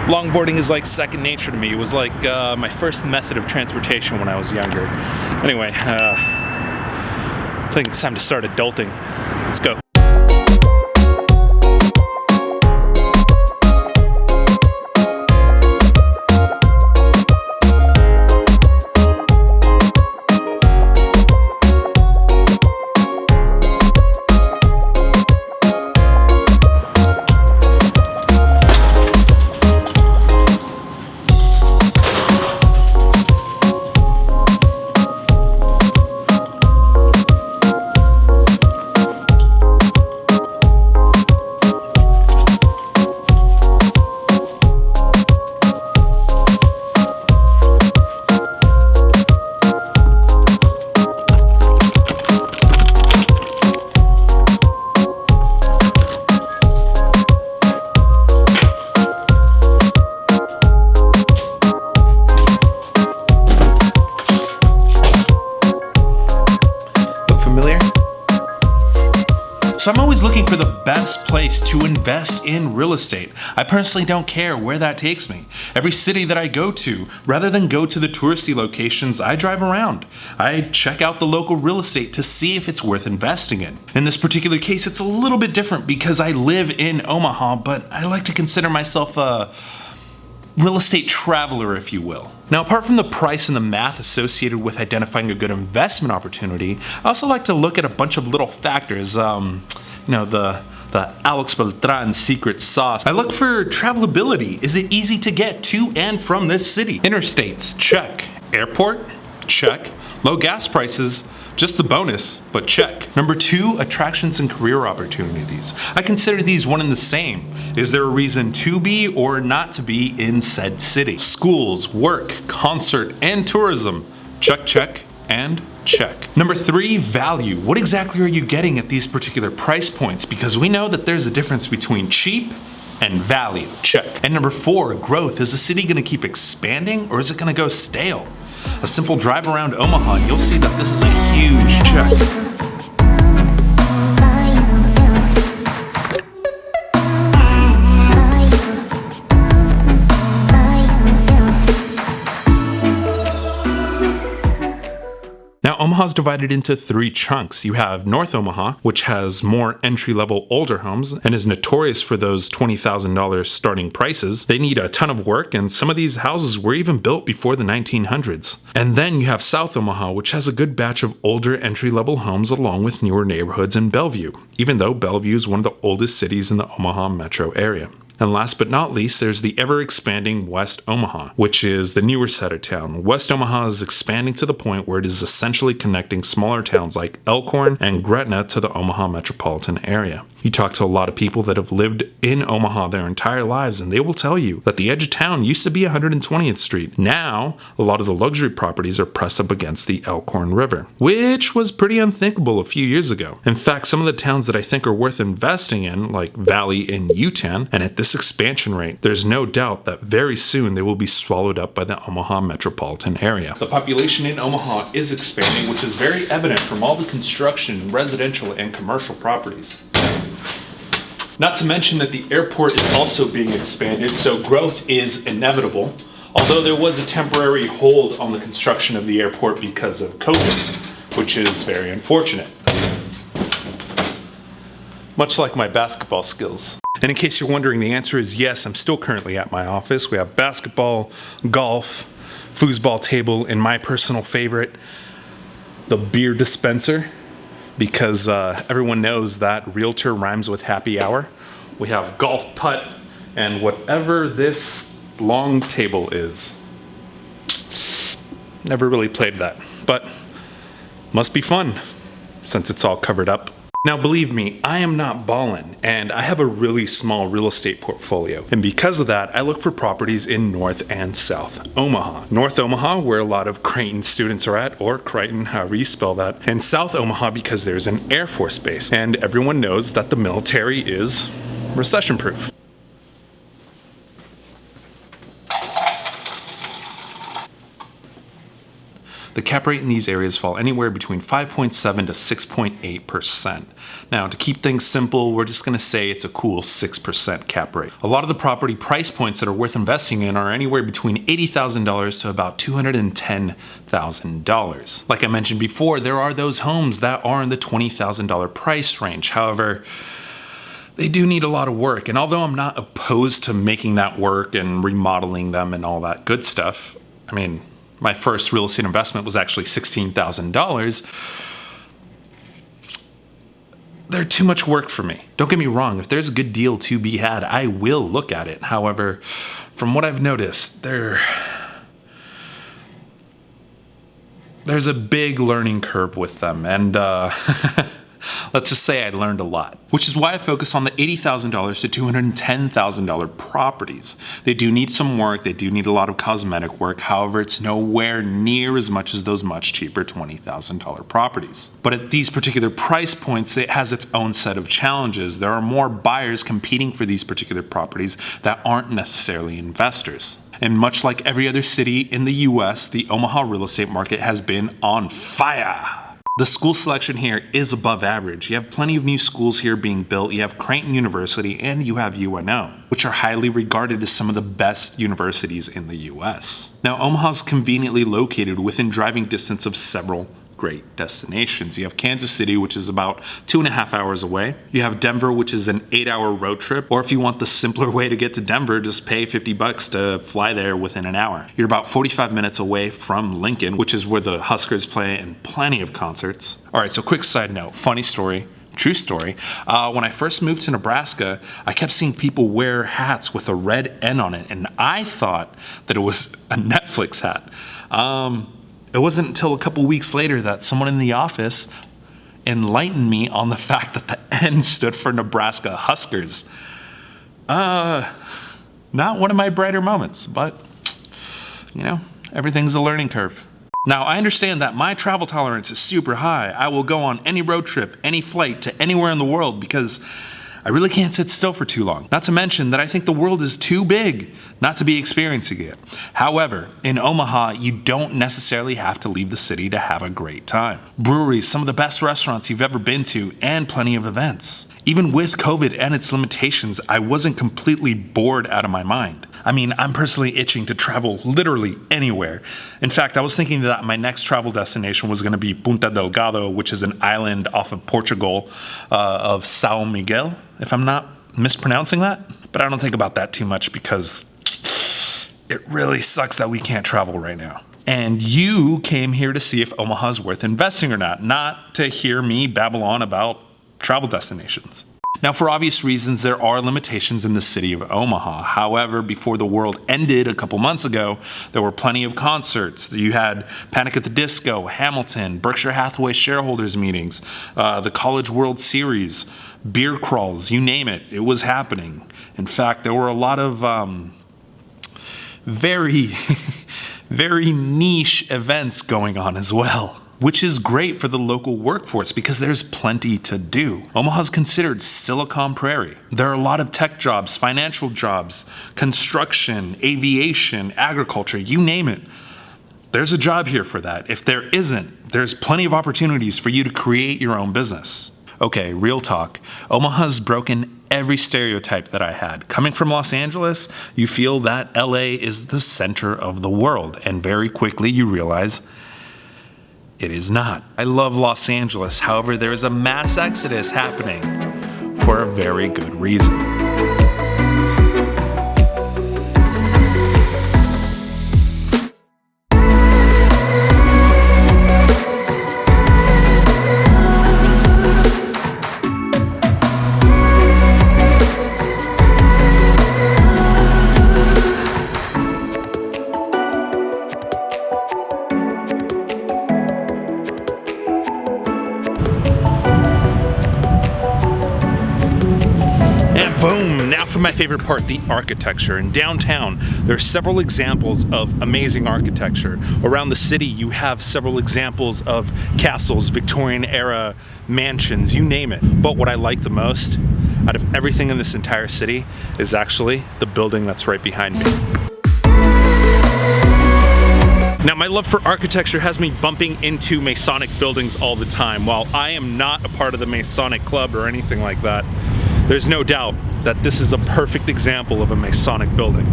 Longboarding is like second nature to me. It was like my first method of transportation when I was younger. Anyway, I think it's time to start adulting. Let's go. So I'm always looking for the best place to invest in real estate. I personally don't care where that takes me. Every city that I go to, rather than go to the touristy locations, I drive around. I check out the local real estate to see if it's worth investing in. In this particular case, it's a little bit different because I live in Omaha, but I like to consider myself a real estate traveler, if you will. Now, apart from the price and the math associated with identifying a good investment opportunity, I also like to look at a bunch of little factors, the Alex Beltran secret sauce. I look for travelability. Is it easy to get to and from this city? Interstates, check. Airport, check. Low gas prices, just a bonus, but check. Number 2, attractions and career opportunities. I consider these one and the same. Is there a reason to be or not to be in said city? Schools, work, concert, and tourism. Check, check, and check. Number 3, value. What exactly are you getting at these particular price points? Because we know that there's a difference between cheap and value. Check. And number 4, growth. Is the city gonna keep expanding or is it gonna go stale? A simple drive around Omaha and you'll see that this is a huge check. Now, Omaha's divided into 3 chunks. You have North Omaha, which has more entry-level older homes and is notorious for those $20,000 starting prices. They need a ton of work, and some of these houses were even built before the 1900s. And then you have South Omaha, which has a good batch of older entry-level homes along with newer neighborhoods in Bellevue, even though Bellevue is one of the oldest cities in the Omaha metro area. And last but not least, there's the ever-expanding West Omaha, which is the newer side of town. West Omaha is expanding to the point where it is essentially connecting smaller towns like Elkhorn and Gretna to the Omaha metropolitan area. You talk to a lot of people that have lived in Omaha their entire lives, and they will tell you that the edge of town used to be 120th Street. Now, a lot of the luxury properties are pressed up against the Elkhorn River, which was pretty unthinkable a few years ago. In fact, some of the towns that I think are worth investing in, like Valley and Utan, and at this expansion rate, there's no doubt that very soon they will be swallowed up by the Omaha metropolitan area. The population in Omaha is expanding, which is very evident from all the construction in residential and commercial properties. Not to mention that the airport is also being expanded, so growth is inevitable. Although there was a temporary hold on the construction of the airport because of COVID, which is very unfortunate. Much like my basketball skills. And in case you're wondering, the answer is yes, I'm still currently at my office. We have basketball, golf, foosball table, and my personal favorite, the beer dispenser. Because everyone knows that realtor rhymes with happy hour. We have golf putt and whatever this long table is. Never really played that, but must be fun since it's all covered up. Now, believe me, I am not ballin', and I have a really small real estate portfolio. And because of that, I look for properties in North and South Omaha. North Omaha, where a lot of Creighton students are at, or Crichton, however you spell that. And South Omaha, because there's an Air Force base. And everyone knows that the military is recession-proof. The cap rate in these areas fall anywhere between 5.7 to 6.8%. Now, to keep things simple, we're just going to say it's a cool 6% cap rate. A lot of the property price points that are worth investing in are anywhere between $80,000 to about $210,000. Like I mentioned before, there are those homes that are in the $20,000 price range. However, they do need a lot of work. And although I'm not opposed to making that work and remodeling them and all that good stuff, I mean, my first real estate investment was actually $16,000. They're too much work for me. Don't get me wrong, if there's a good deal to be had, I will look at it. However, from what I've noticed, there's a big learning curve with them. And let's just say I learned a lot, which is why I focus on the $80,000 to $210,000 properties. They do need some work. They do need a lot of cosmetic work. However, it's nowhere near as much as those much cheaper $20,000 properties. But at these particular price points, it has its own set of challenges. There are more buyers competing for these particular properties that aren't necessarily investors. And much like every other city in the US, the Omaha real estate market has been on fire. The school selection here is above average. You have plenty of new schools here being built. You have Creighton University and you have UNO, which are highly regarded as some of the best universities in the US. Now, Omaha's conveniently located within driving distance of several great destinations. You have Kansas City, which is about 2.5 hours away. You have Denver, which is an 8-hour road trip. Or if you want the simpler way to get to Denver, just pay $50 to fly there within an hour. You're about 45 minutes away from Lincoln, which is where the Huskers play and plenty of concerts. All right, so quick side note, funny story. True story. When I first moved to Nebraska, I kept seeing people wear hats with a red N on it, and I thought that it was a Netflix hat. It wasn't until a couple weeks later that someone in the office enlightened me on the fact that the N stood for Nebraska Huskers. Not one of my brighter moments, but, you know, everything's a learning curve. Now, I understand that my travel tolerance is super high. I will go on any road trip, any flight to anywhere in the world because I really can't sit still for too long. Not to mention that I think the world is too big not to be experiencing it. However, in Omaha, you don't necessarily have to leave the city to have a great time. Breweries, some of the best restaurants you've ever been to, and plenty of events. Even with COVID and its limitations, I wasn't completely bored out of my mind. I mean, I'm personally itching to travel literally anywhere. In fact, I was thinking that my next travel destination was going to be Punta Delgado, which is an island off of Portugal of São Miguel, if I'm not mispronouncing that. But I don't think about that too much because it really sucks that we can't travel right now. And you came here to see if Omaha's worth investing or not to hear me babble on about travel destinations. Now, for obvious reasons, there are limitations in the city of Omaha. However, before the world ended a couple months ago, there were plenty of concerts. You had Panic at the Disco, Hamilton, Berkshire Hathaway shareholders meetings, the College World Series, beer crawls, you name it, it was happening. In fact, there were a lot of very niche events going on as well, which is great for the local workforce because there's plenty to do. Omaha's considered Silicon Prairie. There are a lot of tech jobs, financial jobs, construction, aviation, agriculture, you name it. There's a job here for that. If there isn't, there's plenty of opportunities for you to create your own business. Okay, real talk. Omaha's broken every stereotype that I had. Coming from Los Angeles, you feel that LA is the center of the world, and very quickly you realize it is not. I love Los Angeles, however, there is a mass exodus happening for a very good reason. Boom! Now for my favorite part, the architecture. In downtown, there are several examples of amazing architecture. Around the city, you have several examples of castles, Victorian era mansions, you name it. But what I like the most out of everything in this entire city is actually the building that's right behind me. Now, my love for architecture has me bumping into Masonic buildings all the time. While I am not a part of the Masonic club or anything like that, there's no doubt that this is a perfect example of a Masonic building.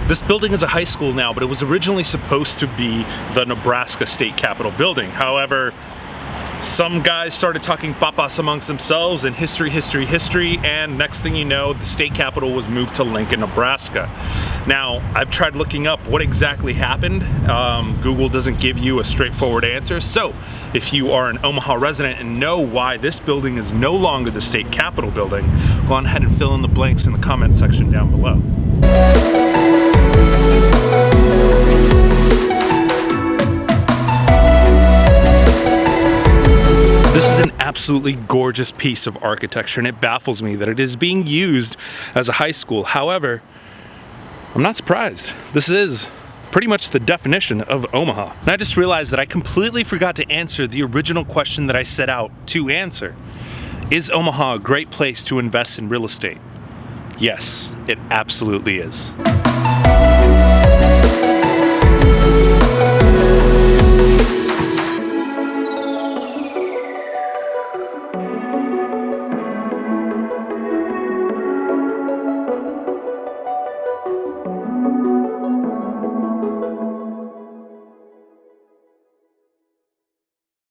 This building is a high school now, but it was originally supposed to be the Nebraska State Capitol building. However, some guys started talking papas amongst themselves and history, and next thing you know, the state capitol was moved to Lincoln, Nebraska. Now, I've tried looking up what exactly happened. Google doesn't give you a straightforward answer, so if you are an Omaha resident and know why this building is no longer the state capitol building, go on ahead and fill in the blanks in the comment section down below. This is an absolutely gorgeous piece of architecture, and it baffles me that it is being used as a high school. However, I'm not surprised. This is pretty much the definition of Omaha. And I just realized that I completely forgot to answer the original question that I set out to answer. Is Omaha a great place to invest in real estate? Yes, it absolutely is.